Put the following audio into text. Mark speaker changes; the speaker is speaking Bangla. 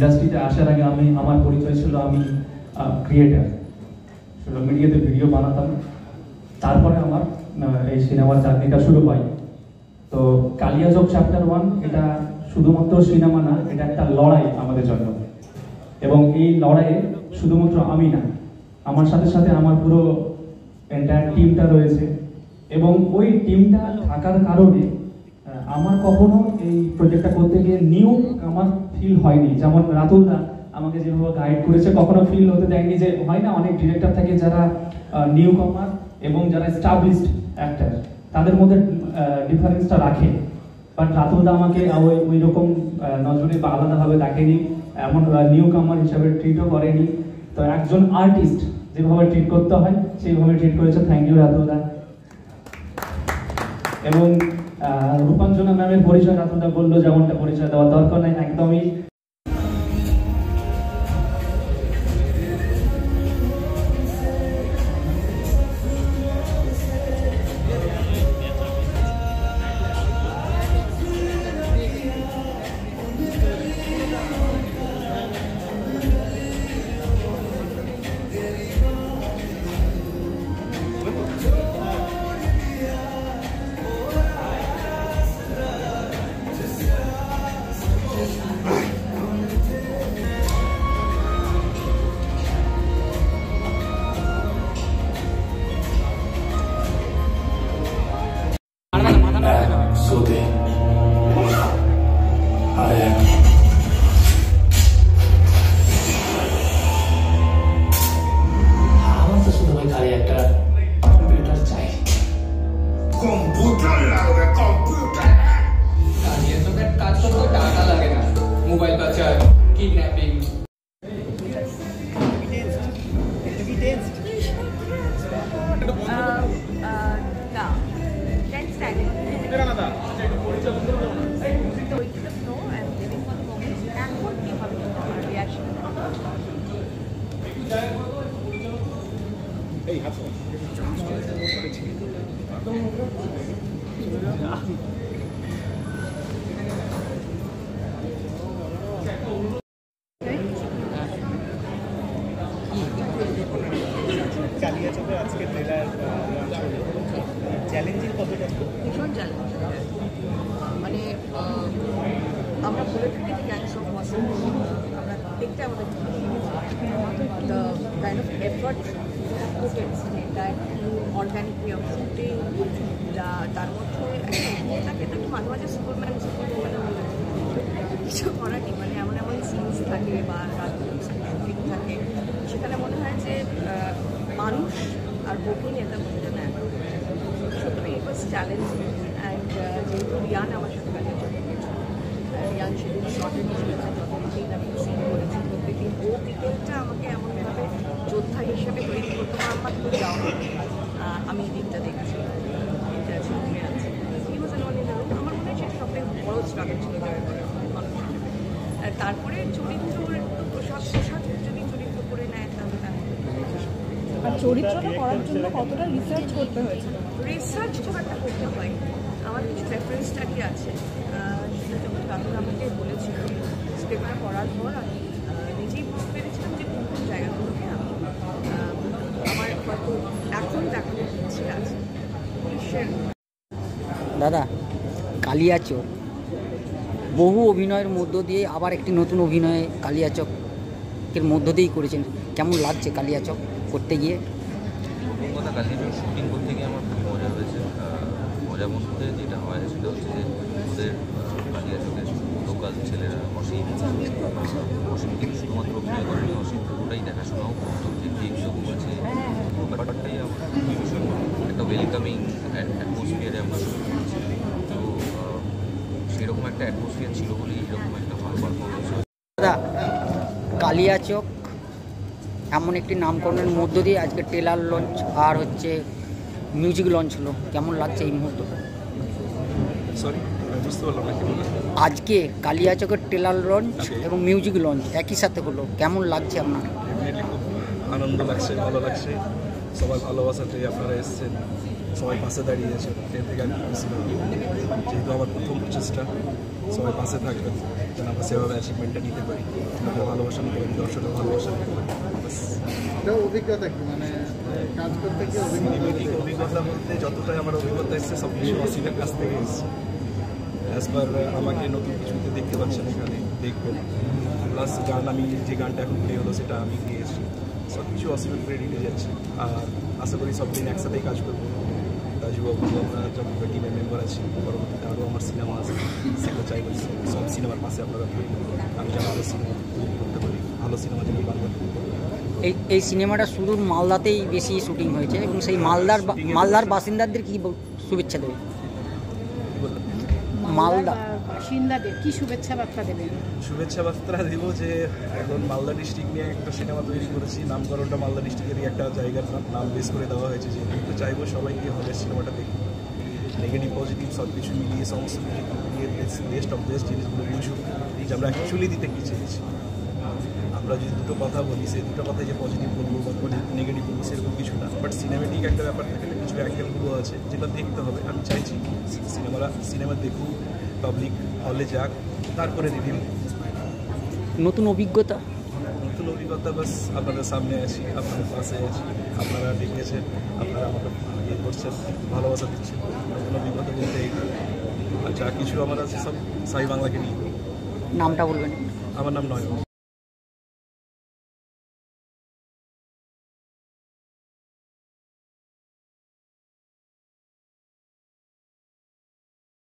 Speaker 1: ইন্ডাস্ট্রিতে আসার আগে আমার পরিচয় ছিল আমি ক্রিয়েটার, সোশ্যাল মিডিয়াতে ভিডিও বানাতাম। তারপরে আমার এই সিনেমার জার্নিটা শুরু হয়। তো কালিয়াচক চ্যাপ্টার 1 এটা শুধুমাত্র সিনেমা না, এটা একটা লড়াই আমাদের জন্য। এবং এই লড়াইয়ে শুধুমাত্র আমি না, আমার সাথে সাথে আমার পুরো এন্টায়ার টিমটা রয়েছে। এবং ওই টিমটা থাকার কারণে আমার কখনো এই প্রজেক্টটা করতে গিয়ে নিউ আমার ফিল হয়নি। যেমন রাতুলদা আমাকে যেভাবে গাইড করেছে, কখনো ফিল হতে দেয়নি যে হয় না অনেক ডিরেক্টর থাকে যারা নিউ কমার এবং যারা এস্টাবলিশড অ্যাক্টর তাদের মধ্যে ডিফারেন্সটা রাখে। বাট রাতুলদা আমাকে ওই রকম নজরে বা আলাদাভাবে দেখেনি, এমন নিউ কামার হিসাবে ট্রিটও করেনি। তো একজন আর্টিস্ট যেভাবে ট্রিট করতে হয় সেইভাবে ট্রিট করেছে। থ্যাংক ইউ রাতুলদা। এবং রূপাঞ্জনা ম্যামের পরিচয় রাতুলদা বললো যেমনটা পরিচয় দেওয়ার দরকার নাই, একদমই
Speaker 2: মোবাইল কালচার, কিডন্যাপিং।
Speaker 3: কালিয়াচকে আজকে ট্রেলার চ্যালেঞ্জিং কতটা?
Speaker 4: ভীষণ চ্যালেঞ্জ। মানে আমরা বলে থাকি যে গ্যাংস অফ ওয়াসেম, আমরা দেখতে আমাদের দ্য কাইন্ড অফ এফর্ট এটা অর্গ্যানিক ওয়ে অফ শুটিং, যা তার মধ্যে এটাকে তো মাঝে মাঝে সুপারম্যান কিছু করার নেই। মানে এমন এমন সিনস থাকে বা শুটিং থাকে, সেখানে মনে হয় যে মানুষ আর বকুল এটা মনে যেন সত্যি ইট ওয়াজ চ্যালেঞ্জিং। অ্যান্ড যেহেতু রিয়ান আমার সাথে কাজ করতে রিয়ান সেদিন শর্টের হিসেবে যতদিন আমি সিন করেছি প্রত্যেকদিন ও ক্রিকেটটা আমাকে এমনভাবে যোদ্ধা হিসেবে তৈরি করতে আমার খুব যাওয়া আমি এই দিনটা দেখছি এটা ছবি আছে আমার মনে হয় সেটা সবথেকে বড় স্ট্রাগল ছিল জয়ের করে মানুষ হিসেবে। আর তারপরে চরিত্রের তো পোশাক যদি চরিত্র করে নেয় তাহলে
Speaker 5: আর চরিত্রটা করার জন্য কতটা রিসার্চ করতে হয়েছে?
Speaker 4: রিসার্চ খুব একটা করতে হয়, আমার কিছু রেফারেন্স স্টাডি আছে, সেটা যেমন রাতুল আমাকে বলেছিল। স্ক্রিপ্টটা পড়ার পর আমি নিজেই বুঝতে পেরেছিলাম যে কোন কোন জায়গাগুলোকে আমি আমার হয়তো এখন দেখানোর ইচ্ছে আছে।
Speaker 6: দাদা, কালিয়াচক বহু অভিনয়ের মধ্য দিয়ে আবার একটি নতুন অভিনয় কালিয়াচকের মধ্য দিয়েই করেছেন, কেমন লাগছে কালিয়াচক করতে গিয়ে?
Speaker 7: কথা কালিয়াচক শুটিং করতে গিয়ে আমার খুবই মজা হয়েছে। মজা বলতে যেটা হয় সেটা হচ্ছে যে ওদের কালিয়াচকের লোকাল ছেলেরা অসীম কিন্তু শুধুমাত্র অভিনয় করেনি, অসীম পুরোটাই দেখাশোনাও করতো, যে টিমসও করেছে। ব্যাপারটাই আমার ভীষণ একটা ওয়েলকামিং অ্যাটমসফিয়ারে আমরা শুরু করেছি। তো সেরকম একটা অ্যাটমসফিয়ার ছিল বলেই এরকম একটা ভালো পারফরমেন্স।
Speaker 6: দাদা, কালিয়াচক এমন একটি নামকরণের মধ্য দিয়ে আজকে ট্রেলার লঞ্চ আর হচ্ছে মিউজিক লঞ্চ হলো, কেমন লাগছে এই মুহূর্তটা? আজকে কালিয়াচকের ট্রেলার লঞ্চ এবং মিউজিক লঞ্চ একই সাথে হলো, কেমন লাগছে আপনার?
Speaker 3: খুব আনন্দ লাগছে, ভালো লাগছে, সবাই ভালোবাসাতে আপনারা এসেছেন,
Speaker 2: সবাই পাশে দাঁড়িয়েছে, ট্রেন থেকে আমি খুঁজছিলাম যেহেতু আমার প্রথম প্রচেষ্টা, সবাই পাশে থাকবেন যেন আমরা সেভাবে অ্যাচিভমেন্টটা নিতে পারি, আমাদের ভালোবাসা নিতে পারি, দর্শকের ভালোবাসা নিতে পারি।
Speaker 8: অভিজ্ঞতা কি মানে কাজ করতে কি
Speaker 2: সিনেমেটিক অভিজ্ঞতা বলতে যতটাই আমার অভিজ্ঞতা এসেছে সব কিছু অসিনের কাছ থেকে এসেছে। অ্যাজ পার আমাকে নতুন কিছুতে দেখতে পাচ্ছেন এখানে, দেখবেন। প্লাস গান, আমি যে গানটা এখন প্লে হলো সেটা আমি গিয়েছি, সব কিছু অসিমের ক্রেডিটে যাচ্ছে। আর আশা করি সব দিন একসাথেই কাজ করবো। রাজুবাবু, আমরা যত টিমের মেম্বার আছি, পরবর্তীতে আরও আমার সিনেমা আছে, সেটা চাইব সব সিনেমার পাশে আপনারা আমি যেন ভালো সিনেমা তৈরি করতে পারি, ভালো সিনেমা যেন বাংলা।
Speaker 6: এই সিনেমাটা শুধু মালদাতেই বেশি শুটিং হয়েছে এবং সেই মালদার বাসিন্দাদের কি শুভেচ্ছা দেবে? মালদা
Speaker 5: বাসিন্দাদের কি শুভেচ্ছা বার্তা দেবেন?
Speaker 2: শুভেচ্ছা বার্তা দেবো যে এখন মালদা ডিস্ট্রিক্ট নিয়ে একটা সিনেমা তৈরি করেছি, নামকরণটা মালদা ডিস্ট্রিক্টেরই একটা জায়গার নাম বেস করে দেওয়া হয়েছে। যে তো চাইবো সবাইকে হলের সিনেমাটা দেখি, নেগেটিভ পজিটিভ সব কিছু মিলিয়ে, সমস্ত কিছু মিলিয়ে বেস্ট অফ বেস্ট জিনিসগুলো বুঝুক যে আমরা অ্যাকচুয়ালি দিতে কী চেয়েছি। আমরা যদি দুটো কথা বলি, সেই দুটো কথায় যে পজিটিভ বলবো বা নেগেটিভ বলবো সেরকম কিছু না, বাট সিনেমেটিক একটা ব্যাপার থাকলে কিছু অ্যাঙ্গেলগুলো আছে যেটা দেখতে হবে। আমি চাইছি সিনেমা দেখুক, পাবলিক হলে যাক, তারপরে রিভিউ।
Speaker 6: নতুন অভিজ্ঞতা
Speaker 2: বাস আপনাদের সামনে আছি, আপনাদের পাশে আছি, আপনারা ডেকেছেন, আপনারা আমাকে ইয়ে করছেন, ভালোবাসা দিচ্ছেন। নতুন অভিজ্ঞতা বলতে আর যা কিছু আমার আছে সব সাই বাংলাকে নিয়ে।
Speaker 6: নামটা বলবেন?
Speaker 2: আমার নাম নয়ন।